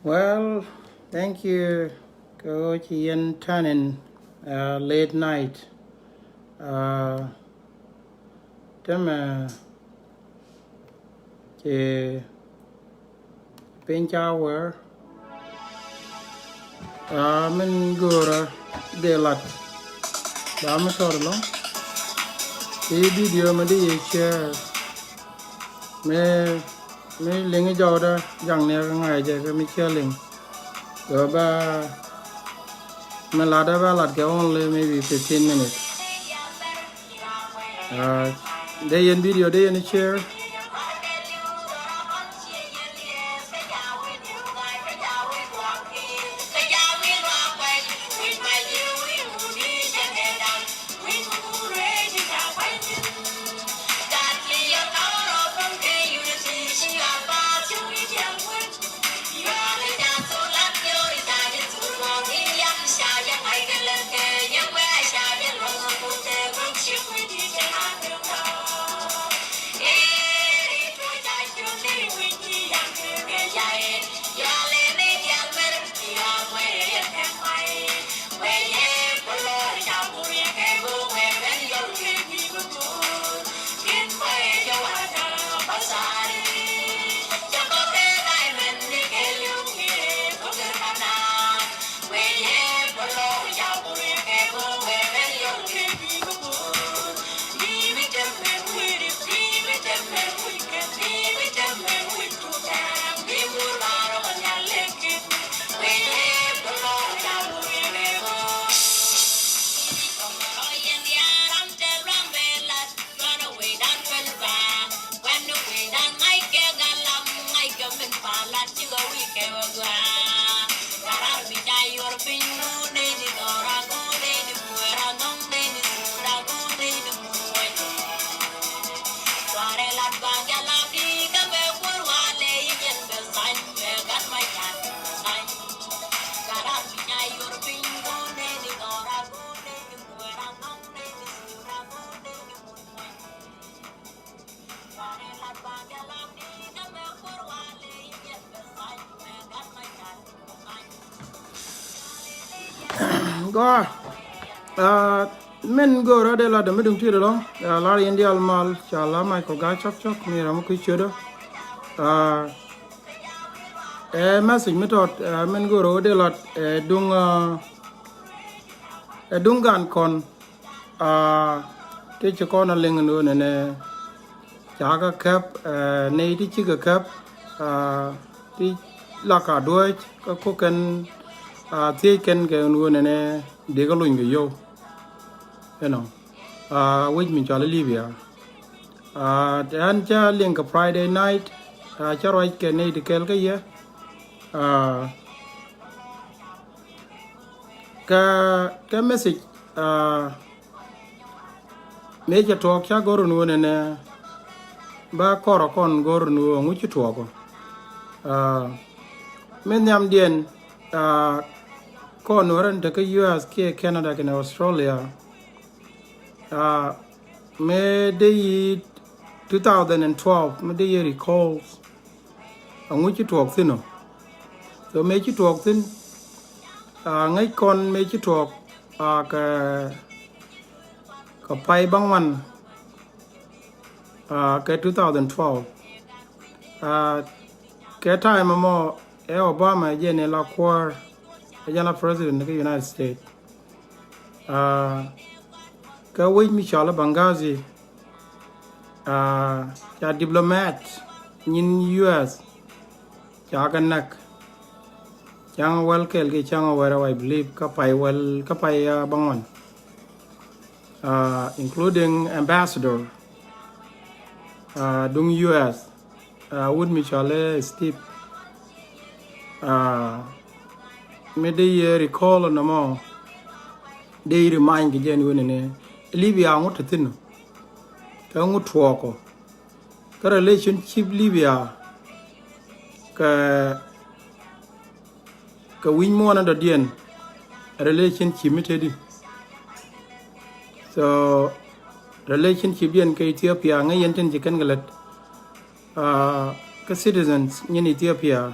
Well, thank you, Coach Ian Tannen. Late night. Thì bên cháu mình gửi để lật đã mới thôi lắm. Cái video mà đi share mấy link cho đó rằng này cái ngày giờ cái mình share link rồi ba mình lật đó ba lật cái only maybe 15 minutes. Đây in video đây in share. Go. men go ra de la de medum tiro lo la India al mal chala Michael ga chok chok mi ram ku chodo message metot men go ro de lot dung gan kon te chko na ling no ne cha ga kap ne ti chi ga kap ti la ka do ka ko kan ti ken ke no ne de ga luin ge yo you know which mean chala Libya dan cha ling ka Friday night cha roi ke ne de kel ga ye ka message meja talk cha goro no ne ba koro kon goro no ngu chi to ko men yam dien kon waran de ka US ke Canada ke Australia me de 2012 me de recalls ngu chi to sino so me chi to sin ngay con me chi to ka pai bang man ke 2012 ke time mo Obama je ne la kwar la president of the United States ka we mi chala bangazi ya diplomat in US ya ganak chang well kel ke chang where I believe ka pai bangon including ambassador dung US would mi chale Steve me de recall no more they remind again when ne Libya ngot tin ka ngot ko ka relationship Libya ka win mo na da dien relationship mitedi so relationship dien ka Ethiopia ngai yenten jikan galat ka citizens in Ethiopia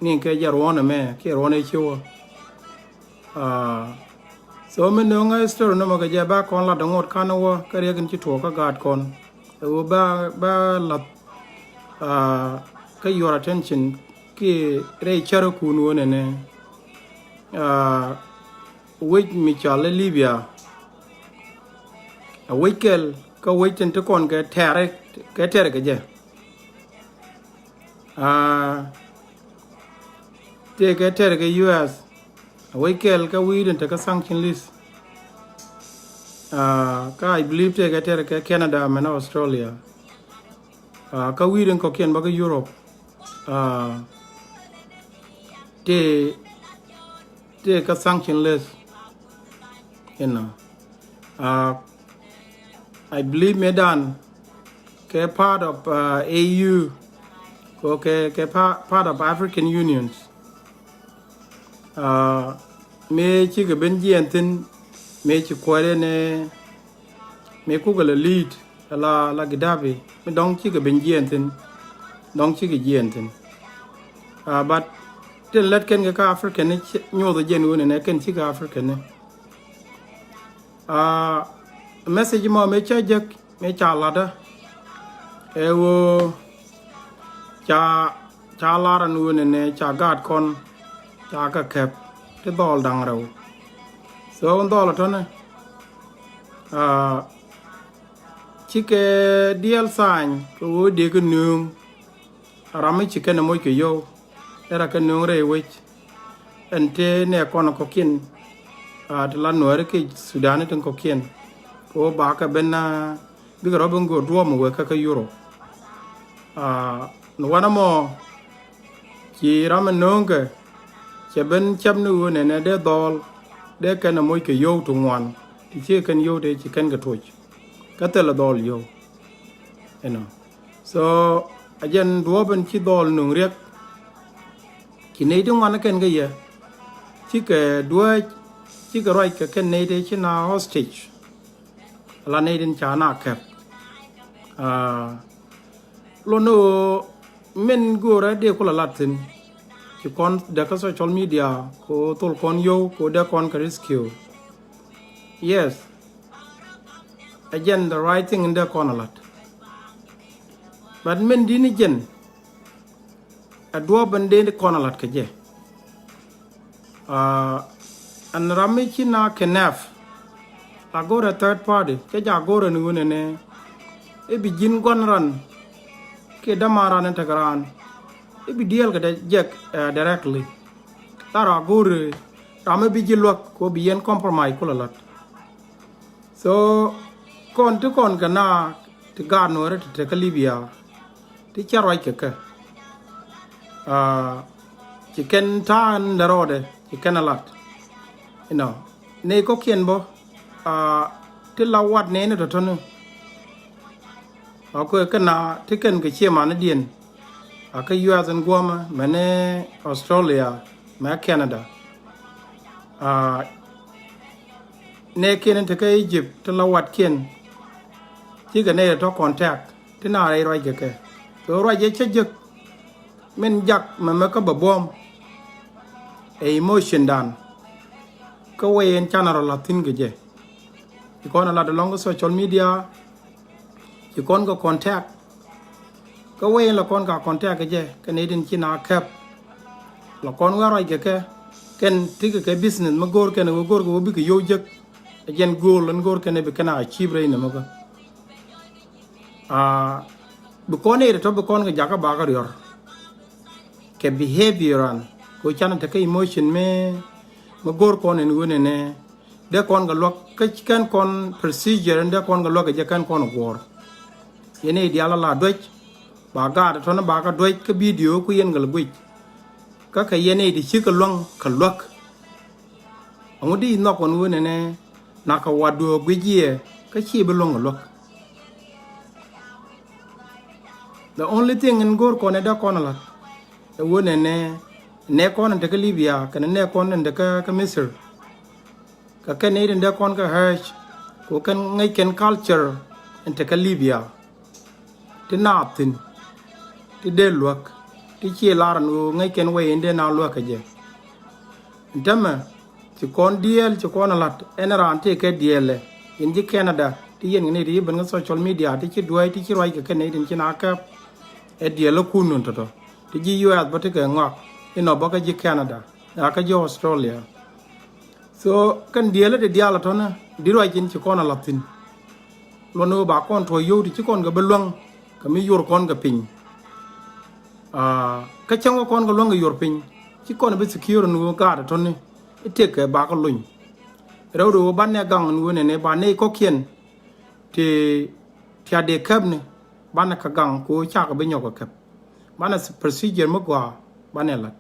ni ke jarwana me ke rona chiwo so men no ngai store no ma ga ba kon la dangot kanawa ka regen chi to ka gad kon ba la ka your attention ke re charo kunu ne which mi chale Libya a wekel ka wechen to kon ke tere ke je te ke tere ke US a wekel ka widen te ka sanction list ka I believe te ke tere ke Canada and Australia ka widen ko ken ba ka Europe te ka sanction list you know I believe Medan ke part of AU ke part of African Unions me chi ke benjien tin me chi kware ne me ku gala lead la Gaddafi me dong chi ke benjien tin dong chi ke jien tin but then let ken ka African ne nyo the gen won ne ken chi ka African ne message mo me cha jak me cha la da wo cha la ran won ne cha gad kon cha ka kep te dol dang raw so on dol to ne chi ke dial sign ko de ko nung rami chi ken mo ke yo era ka nung re wech ente ne kon ko kin de la Nuer ke Sudan ten ko kin ko ba ka benna bi ga robon go do mo ka Euro no wana mo ki ram nunga che ben cham nu ne de dol de ken mo ke yo to ngwan ti che ken yo de chi ken ga toj ka te la dol yo so ajen do ben chi dol nung rek ki ne de ngwan ken ga ye chi ke do chi ga roi ka ken ne de chi na hostage la ne din cha na kep lo no men go ra de ko la latin ki kon de ka social media ko tol kon yo ko de kon ka rescue yes again the right thing in the corner lot but men dini jen adwa bande the corner lot kaje an rami china kenaf agora third party ke jagora ni wonene e bi jin gonran ke damaran tagaran e bi deal ga jek directly tara gore rami bi jilwak ko bi yen compromise ko lot so kon to kon kana to god no re to ka libya ti charoi ke chicken tan the road chicken a lot you know ne ko kien bo ti la wat ne ne to tonu ko kana ti ken ke chema na dien aka US and Guama mane Australia ma Canada ne ken te ka Egypt ti la wat kien ti ga ne to contact ti na rai roi ke so roi je chejek men jak ma ka babom emotion dan ka wayen channel latin ge ikon la de long social media ikon go contact ka wayen la kon ka contact ge ka ne din china kap la kon wa roi ge ken ti ke business ma gor ken go gor go bi ke yo jek again goal and gor ken be kana achieve re ne ma ko bu kon e to bu kon ga jaka ba ga yor ke behavioral ko chana te ke emotion me ma gor kon en wone ne de kon ga lok ke kan kon procedure de kon ga lok je kan kon gor yene di ala la doj ba ga to na ba ga doj ke video ku yen ga lbuj ka yene di chi ka long ka lok ngodi no kon wone ne na ka wadu gwijie ka chi be long lok the only thing in gor kon e da kon la e wone ne kon de ka libya kana ne kon de ka misr ka ken ne de kon ka hash ko kan ngai ken culture ente ka libya ti naptin ti de luak ti chi laran o ngai ken we inde na luak je ntama ti kon diel ti kon lat enran ti ke diel in ji Canada ti yen ne ri ban social media ti chi duai ti chi roi ka ken ne din chi na ka e diel ku nun to ti ji US ba ti ke ngak ino ba ka ji Canada ya ka ji Australia so kan diel de diala to na di roi jin chi kon latin lo no ba kon to yo ti chi kon ga belong ka mi yor kon ga pin ka chango kon ga long ga yor pin chi kon be secure no ga to ni ite ke ba ko luñ rew do ban ne gang nu ne ba ne ko kien ti tia de kab ne ban ka gang ko cha ka be nyoko kab ban procedure mo gwa ban ne lat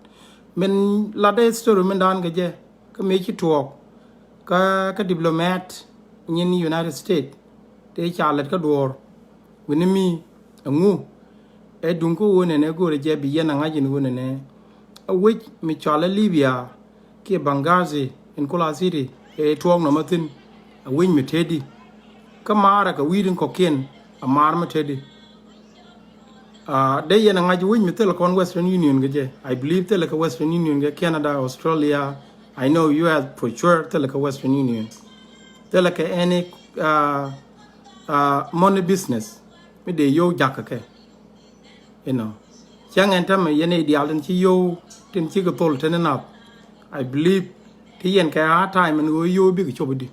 men la de story men dan ga je ka me chi tuok ka diplomat in United States te cha let ka dor wini mi ngu e dun ko wone ne go je bi yana ngaji nu wone ne a which mi chala Libya ke Bangazi in Kola City e tuok no matin a win mi tedi ka mara ka widin ko ken a mar ma tedi de yana ngaji win mi tel kon Western Union ge I believe tel ka Western Union ge Canada Australia I know US for sure tel ka Western Union tel ka any money business mi de yo jakka ke you know chang en tam yene ideal tin chi yo tin chi ko tol ten na I believe ti yen ka time and yo bi ko chobdi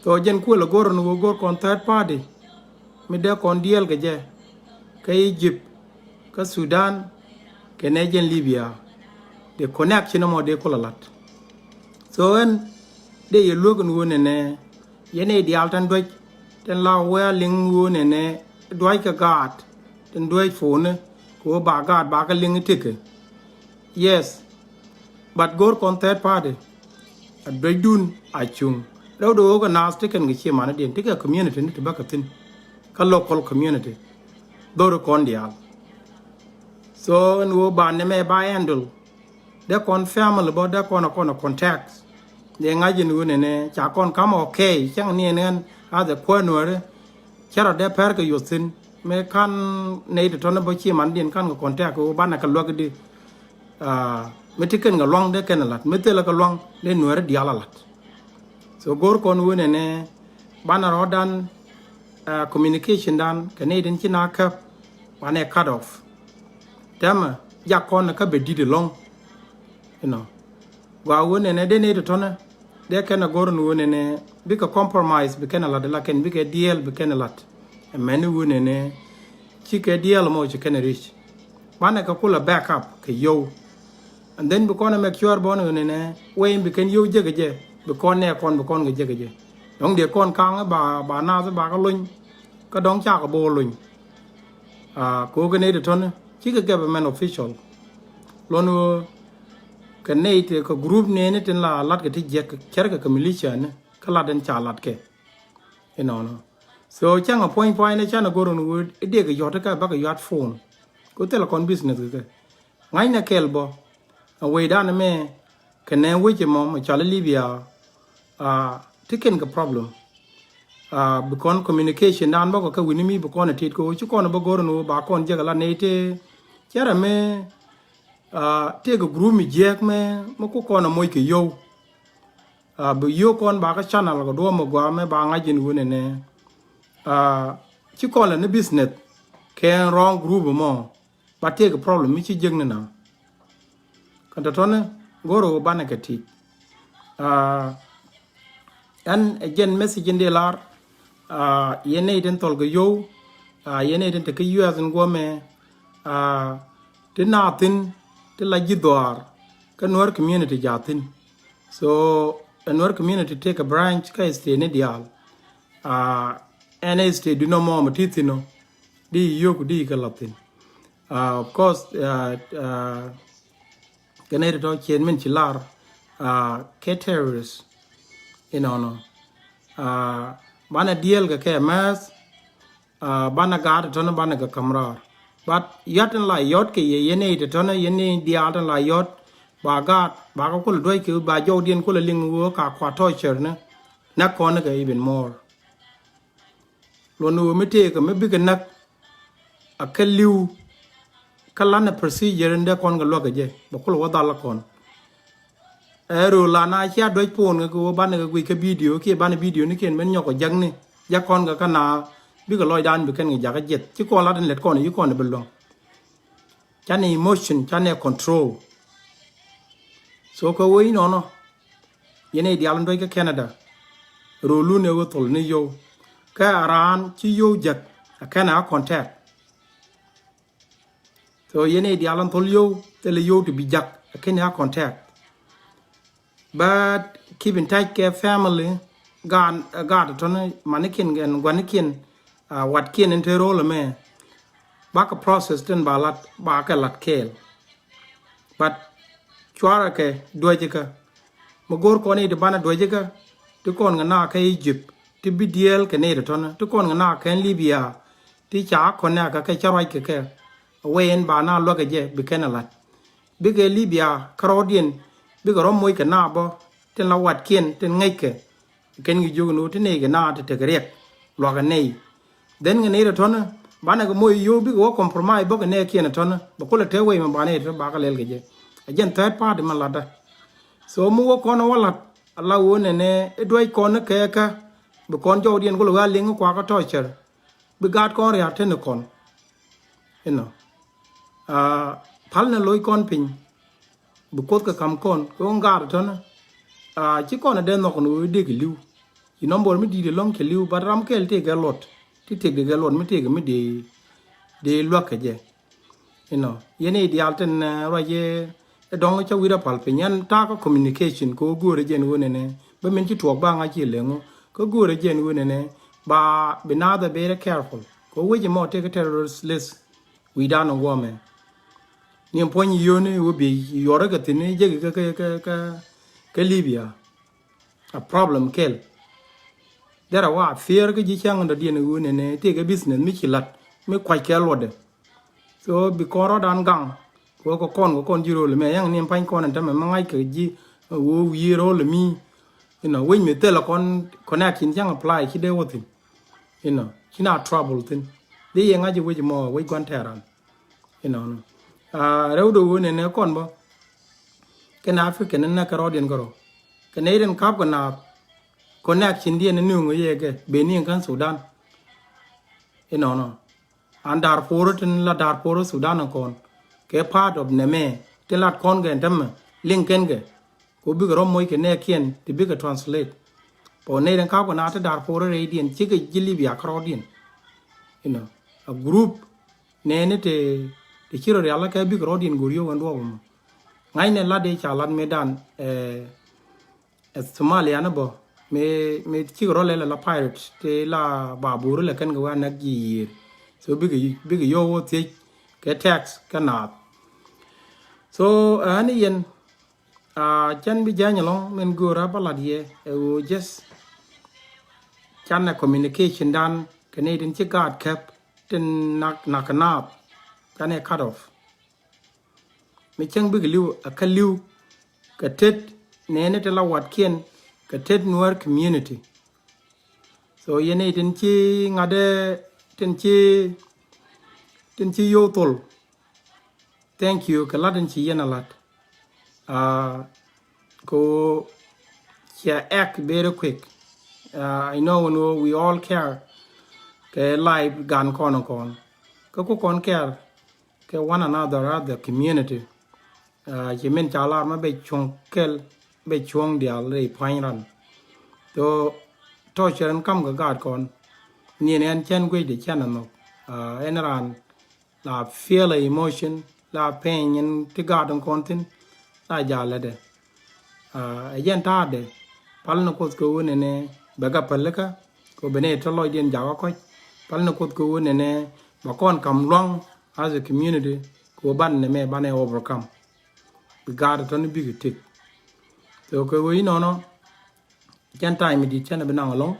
to jen ko la gor no gor kon third party mi de kon diel ke je ka Egypt ka Sudan ke Nigeria Libya the connection mo de ko lat so en de ye logon wone ne yene ideal tan doj ten la we ling wone ne doj ka gat ten doj phone ko ba gat ba ka ling tike yes but gor kon third party a dun a chung do ga nas tiken ga chema na den tika community ni tibaka tin ka local community do ro kon dia so no ba ne me ba handle de kon family bo de kon contacts de ngaji nu ne cha kon kam okay chang ni ne a de ko no re chara de per ka yosin me kan ne de ton bo chi man den kan ko contact ko ba na ka log di me tiken ga long de ken lat me te la ka long de no re dia la lat so gor kon wone ne bana rodan communication dan Canadian china kap wane cut off dama ya kon ka be didi long you know wa wone ne de ne to tona de kana gor no wone ne bi ka compromise bi kana la de la ken bi ka deal bi kana lat many wone ne chi ka deal mo chi kana rich bana ka kula backup ka yo and then bi kon make sure bon wone ne way bi kan yo jege je bi kon ne kon bi kon ga jege je dong de kon kang ba na ba ka luñ ka dong cha ka bo luñ ko ga ne de tona chi ka government official lonu ka nate ka group ne ne tin la lat ka ti je ka ka militia ne ka la den cha lat ke you know no so chang a point ne chana goron wood e de ka yota ka ba ka yot phone ko tele kon business ke ngai na kelbo a we dan me ka ne we je mom cha libya tiken ka problem bikon communication dan ba ka wini mi bikon tit ko chu kon ba goron ba kon je ka la ne te chara me take a group mi jek me mo ko kono moy ke yo bu yo kon ba ka channel ko do mo gwa me ba nga jin wone ne ci kon la ne business can wrong group mo ba take a problem mi ci jeng na kan ta tone goro ba na ka ti an again message inde lar yene den tol go yo yene den te ke yo azn go me tinatin la jidwar ka Nuer community jatin so a Nuer community take a branch ka este ne dial and este do no more matitino di yok di ka latin of course ganere to chen men chilar caterers you know no bana diel ga ke mas bana gad to no bana ga kamrar but yatin la yot ke yene te tona yene diatan la yot ba gat ba ko doy ke ba jodien ko ling wo ka kwa to cher na kon ga even more lo no me te ka me big nak akaliu kala na procedure nda kon ga lo ga je ba ko wa dal kon ero la na cha doy pon ga ko ban ga gwi ka video ke ban video ni ken men nyoko jang ni ya kon ga kana bi ko loy dan bi ken ga jet ci ko la den let ko ni ko ne belong chane emotion chane control so ko we no no yene di alan doy ka Canada ro lu ne wo tol ni yo ka ran ci yo jet kana contact so yene di alan tol yo te le yo to bi jak kana contact but keep in touch ke family god to ne manikin gan gwanikin what kien en tero le me ba ka process ten ba lat ba ka lat kel but chwara ke doje ka mo gor ko ni de bana doje ka to kon na ka Egypt ti bidiel ke ne de ton to kon na ka Libya ti cha ko na ka ka charai ke wen ba na lo ke je bi ken lat bi ke Libya karodien bi ko rom moy ke na bo ten la wat kien ten ngai ke ken gi jogo no te ne ke na te grek lo ga nei den nga ne tona bana go moy yo bi go compromise bo ne kiena tona bo ko le te we ma bana to ba ka lel ge je again third party man lada so mu ko no wala alla wone ne e doy ko ne ke ka bo kon jo dien go ga ling ko ka torture bi gat ko ya te ne kon you know pal na loy kon pin bu ko ka kam kon ko ngar tona ci kon de no ko no de ge liu you number mi di de long ke liu but ram kel te ga lot ti tek de galon mi tek mi de loke je you know yene ideal ten roje dong cha wira pal pe nyan ta ko communication ko gore jen wone ne ba men ci tok ba nga ci lengo ko gore jen wone ne ba be na da be careful ko weje mo take terrorist list we down a woman ni pon yone wo be yore ga tin je ka Libya a problem kel dara wa fear ga ji chang da dien wu ne te ga business mi chilat mi kwai ke lode so bi ko ro dan gang ko kon jiro le me yang ni pan kon ta me ngai ke ji wo wi ro le mi you know when me te la kon connect in chang apply ki de wo tin you know kina trouble tin de yang aje we mo we kwan teran you know rew do wu ne kon bo ke na african na ka ro dien goro ke ne den kap ko na connection dia ne nungu ye ke beni kan Sudan no and Darfur tin la Darfur Sudan kon ke part of neme te lat kon ge ndam linken ge ko bi ro moy ke ne kien ti bi ke translate po ne den ka ko na ta Darfur re dien chi ke Libya krodien a group ne ne te chiro ya la ke bi krodien guriyo wan do ngai ne la de cha lat medan Somalia na bo me chi ro le la pirate te la babur le kan ga wa na gi so big yo wo ti ke tax kana so ani yen chan bi janya long men gora baladie o just chan communication dan Canadian chi guard cap ten nakana chan e cut off me chang big liu a liu ka tet nene te la wat kien ka tet Nuer community so yene tin chi ngade tin chi yo tol thank you ka laden chi yena lat go yeah act very quick I know we all care ke live gan kon ko kon care ke one another other community yemen chala ma be chung kel be chung dia le phain ran to chen kam ga gad kon ni nen chen gwe de chen no en ran la feel emotion la pain in ti gad kon tin la ja le de yen ta de pal no ko ko ne be ga pelka ko bene to lo den ja ko pal no ko ko ne ba kon kam long as a community ko ban ne me ban overcome we got it on the big tick so ko we no chen time di chen be na long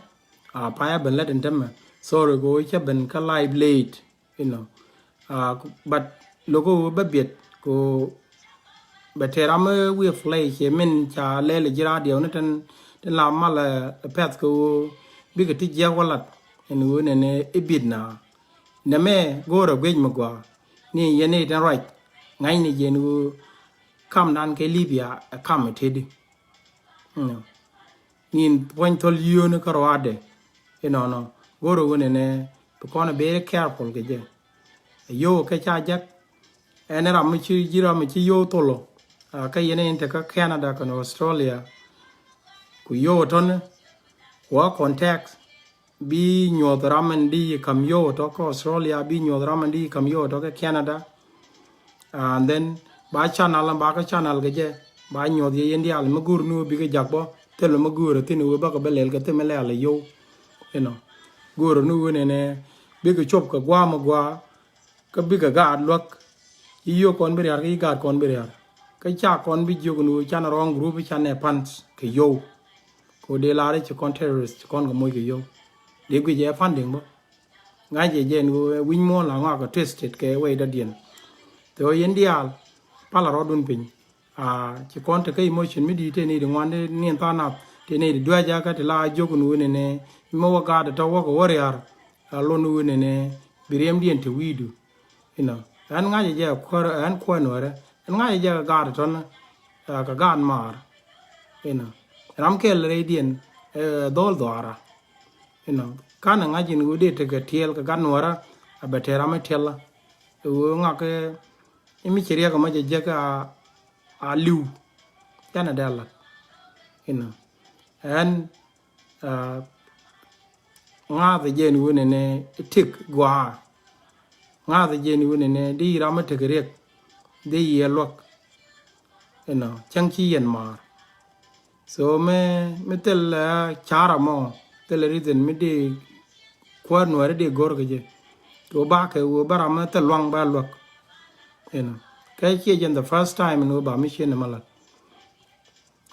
pa ya ben let them sorry go che ben ka live late but logo be biet ko be teram we flay che men cha le jira dio ne ten la mal pet ko big tick ya walat en wo ne e bid na ne me go ro gwe magwa ni yene ten right ngai ni je nu kam nan ke Libya kam tedi nin point tol yo ne karwade no goro wone ne to kono be careful ke je yo ke cha jak ene ram chi jira mi chi yo tolo ka yene inte ka Canada ka Australia ku yo ton wa contact bi nyo ramen di kam yo to ko Australia bi nyo ramen di kam yo to ka Canada and then ba channel ba ka channel ge je ba nyo ye india al magur nu bi ge jakbo te lo magur te nu ba ka belel ke te mele al yo gur nu ne bi ge chop ka gwa ma gwa ka bi ga ga lok yo kon bi yar ga ga kon bi yar ka cha kon bi jo nu chan rong group chan ne pants ke yo ko de la re chi kon terrorist kon ga moy ge yo de ge je funding bo nga je nu win mo la nga ka twisted ke we da dien to india pala rodun pin ci konte kay emotion mi di te ni de wande ni ta na te ni de dwaja ka te la jogu nu ne mo waga da to wako warrior lo nu ne birem dien te widu an nga je ko an ko no re an nga je ga da ton ka gan mar ram kel re dien dol dora kana nga jin u de te ka tiel ka gan wara abatera ma tella nga ke imi chiria kama je ka liu kana dala and nga the jen wone ne tik gwa nga the jen wone ne di rama tegrek de yelok chang chi yen mar so me tel chara mo tel reason me de kwa no re de gor ge to ba ke wo barama tel wang ba lok cái kia dân the first time nó bảo mission mà là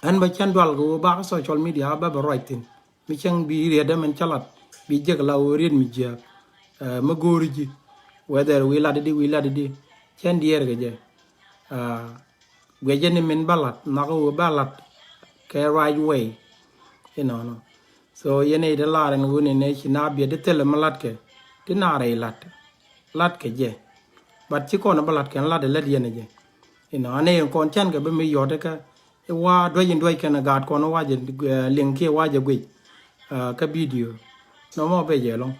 anh bây chân đoal của ba cái social media ba bảo right tin mi chẳng bị riết đâm anh chalat bị giật lâu riết mi giật mà gori gì whether we la đi chân đi cái gì cái dân mình balat nó có balat cái right way no so ye này đó là anh muốn này chỉ na biết được là malat cái thế nào đây lat cái gì but ci kono balat ken la de let yene je ane kon chan ke be mi yode ka wa do yin do ken gad kono wa je ling ke wa je gwe ka video no mo be je long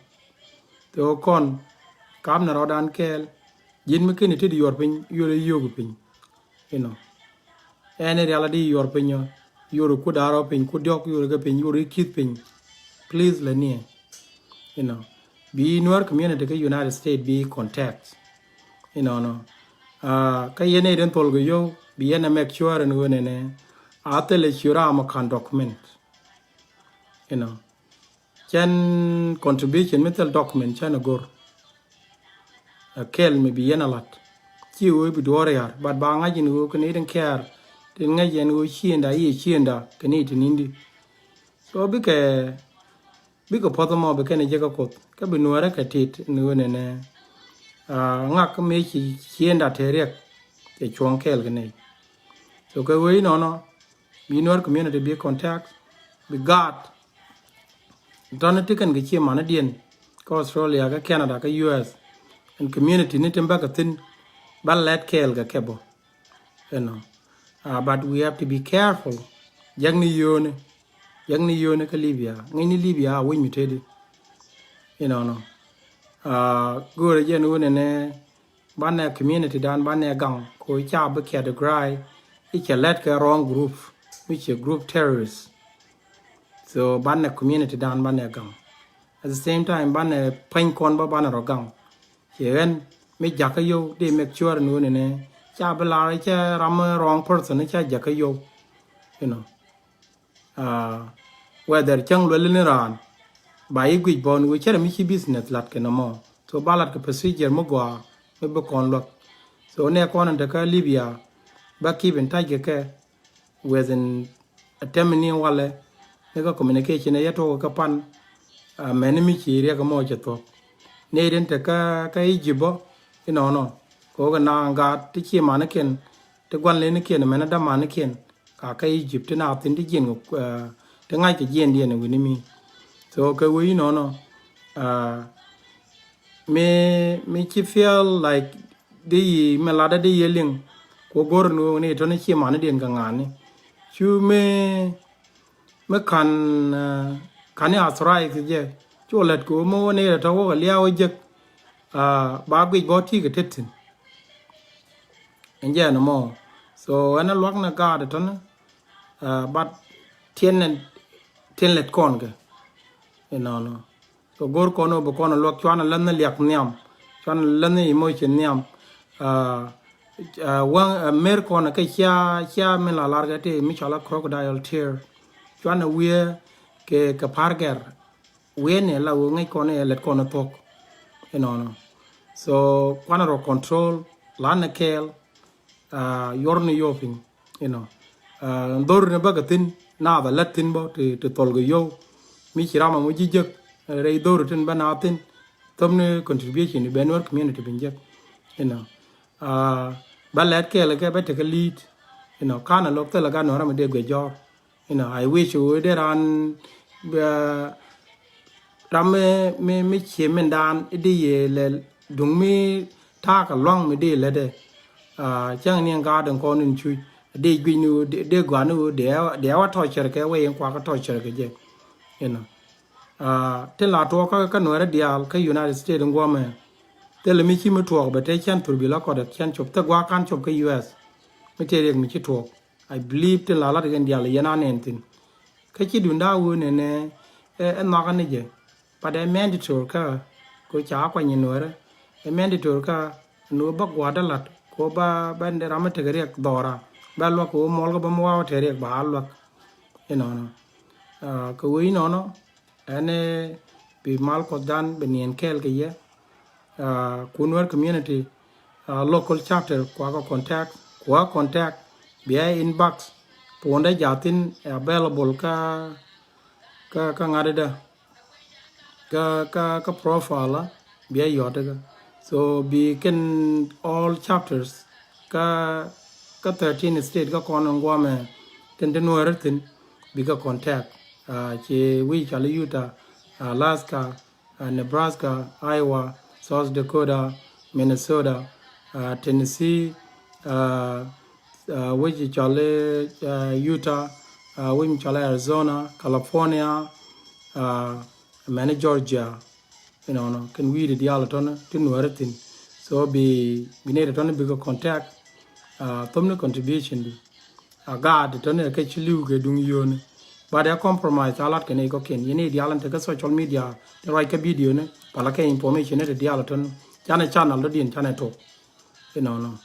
to kon kam na rodan kel yin me ken ti yor pin yore yogu pin you know ene reality yor pin yo yoro ku daro pin ku dok yoro ga pin yoro kit pin please le nie you know be Nuer community ka United States be contact you know no ka yene den tol go yo be yene make sure and wone ne atele shura ma kan document you know can contribution metal document chana gor kel me be yene lat chi wo bi dore yar but ba nga jin wo kene den care den nga jen wo chienda yi chienda kene tinindi so bi ko poto mo be kene je ka kot ka bi Nuer ka tit ni wone ne nga ka me chi chienda terek e chon kel gane so ka we no bi Nuer community be contact be god don tiken ge chi mana dien ko Australia ka Canada ka US and community ni temba ka tin ba let kel ga kebo you know but we have to be careful yang ni yone ka Libya ngini Libya we mitedi you know no gore je no ne ban community dan ban gang ko cha be ke de grai it's a let ka wrong group which a group terrorists so ban community dan ban gang at the same time ban pen kon ba ban ro gang yen me jakayo they make sure no ne cha bla cha ram wrong person cha jakayo you know whether chang lo le ran ba yi gwi bon we chere mi chi business lat ke no mo so balat ke procedure mo gwa me be kon lo so ne kon ande ka Libya ba ki ben tage ke within atemni wale ne ka communication ya to ka pan men mi chi re ka mo che to ne den te ka Egypt you know no ko ga na ga ti chi ma ne ken te gwan le ne ken me na da ma ne ken ka Egypt na tin di gen te ngai ke gen die ne wi ni mi so ka we no me chi feel like the melada de yeling ko gor no ne to ne chi ma ne den ga ngani chu me kan ya try ke je chu let ko mo ne to ko lia o je ba gwi go ti ke tetin en je no mo so ana lok na ga de to but tien let kon ga you know no so gor kono bo kono lok chwana lan na liak nyam chwana lan ni emotion nyam wang mer kono ke cha men la larga te mi chala crocodile tear chwana wie ke parger we ne la wo ngai kono let kono tok you know no so kwana ro control la na kel yorni yoping you know ndor ne bagatin na da latin bo te tolgo yo mi chirama mo jijek rei dor tin banatin tomne contribution ni benwar community binjek you know balet ke la ke bete ke lead you know kana lok tela ga no ram de gwe jor you know I wish we there on ram me chemen dan de ye le dung mi ta ka long mi de le de chang ni ga den ko nin chu de gwi nu de gwa nu de wa to cher ke we en kwa ka to cher ke je you know te la to ka no ra dial ka United States ngome te le mi chi mi to ba te chan tur bi la ko da chan chop te gwa kan chop ka US mi te re mi chi to I believe te la la de dial yana nen tin ka chi dun da wu ne ne no ka ne je pa de mandatory ka ko cha kwa ni no ra mandatory ka no ba gwa da lat ko ba ban de ram te re dora ba lo ko mol ko ba mo wa te re ba lo you know ko wi no ane bi mal ko dan benien kel ke ye kunwer community local chapter kwa contact bi inbox ponda jatin available ka ngada ka profile bi yodaga so bi can all chapters ka 13 state ka kono ngwame ten weratin bi ka contact che we chala Utah Alaska Nebraska Iowa South Dakota Minnesota Tennessee we chala Utah we chala Arizona California mane Georgia no can we the dial ton to Nuer tin so be need ton big contact tomne contribution di God ton ke chiliu ke dung yon but a compromise alat ke ne ko ken yene dial te ka social media the right video ne pala ke information ne dial ton channel do din channel to no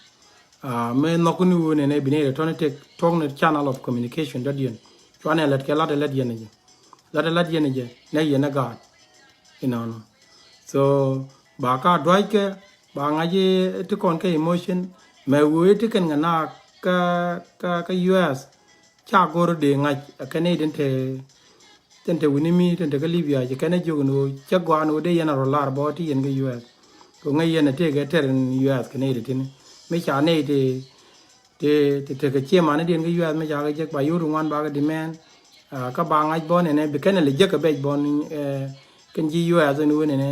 me no kunu ne bine ton te talk ne channel of communication do din channel let ke let yene je let yene je ne yene God no so ba ka dwai ke ba ngaji te kon ke emotion me wo te ken na ka US cha gor de ngaj Canadian te tente winimi tente ka Libya je kana jogno cha gwano de yana rolar bo ti yen ga US ko ngai yana te ga ter US Canadian tin me cha ne te ka chema ne den ga US me cha ga je ba yuru wan ba ga demand ka ba ngaj bo ne be kana le je ka be bo ni ken ji US ne ne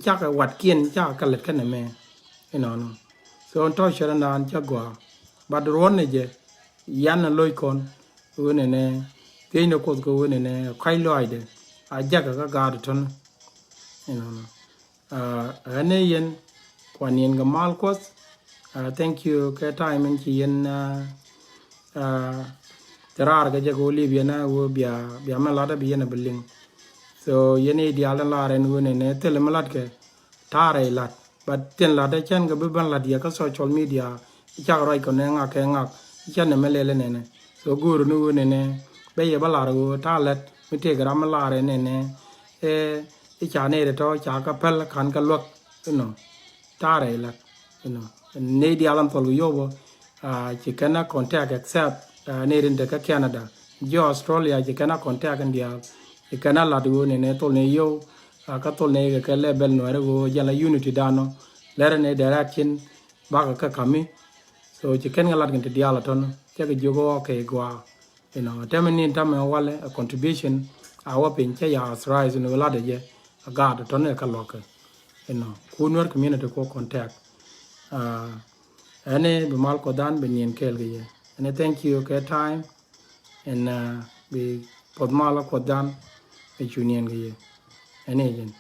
cha ka wat kien cha ka let kana me no so on to shara nan cha gwa ba ron ne je yan loy kon wone ne peino ko ko wone ne kai loide a jaga ka ga ton ane yen kwan yen ga mal kos thank you ka time in yen terar ga jago libya na wo bia malada bi yen beling so yene dialan la ren wone ne tel malat ke tare lat but ten la da chan ga ban la dia ka social media cha roi ko ne nga ke nga chan ne melele ne so guru nu ne be ye bala ro ta let mi te gram la re ne cha ne re to cha ka pel kan ka lok no ta re la ne di alam tol yo bo ci kana contact except ne rin de ka Canada jo Australia ci kana contact ndia ci kana la do ne tol ne yo ka tol ne ka level no re go jala unity dano lere ne direction ba ka kami so ci ken ngalat ngente diala ton ci ga jogo ke gwa temen tam wale a contribution our pin che ya rise no la de je a god ton e ka loke kunwer community ko contact ane be mal ko dan be nien kel ge ane thank you ke time and be podmala ko dan e junien ge ane jen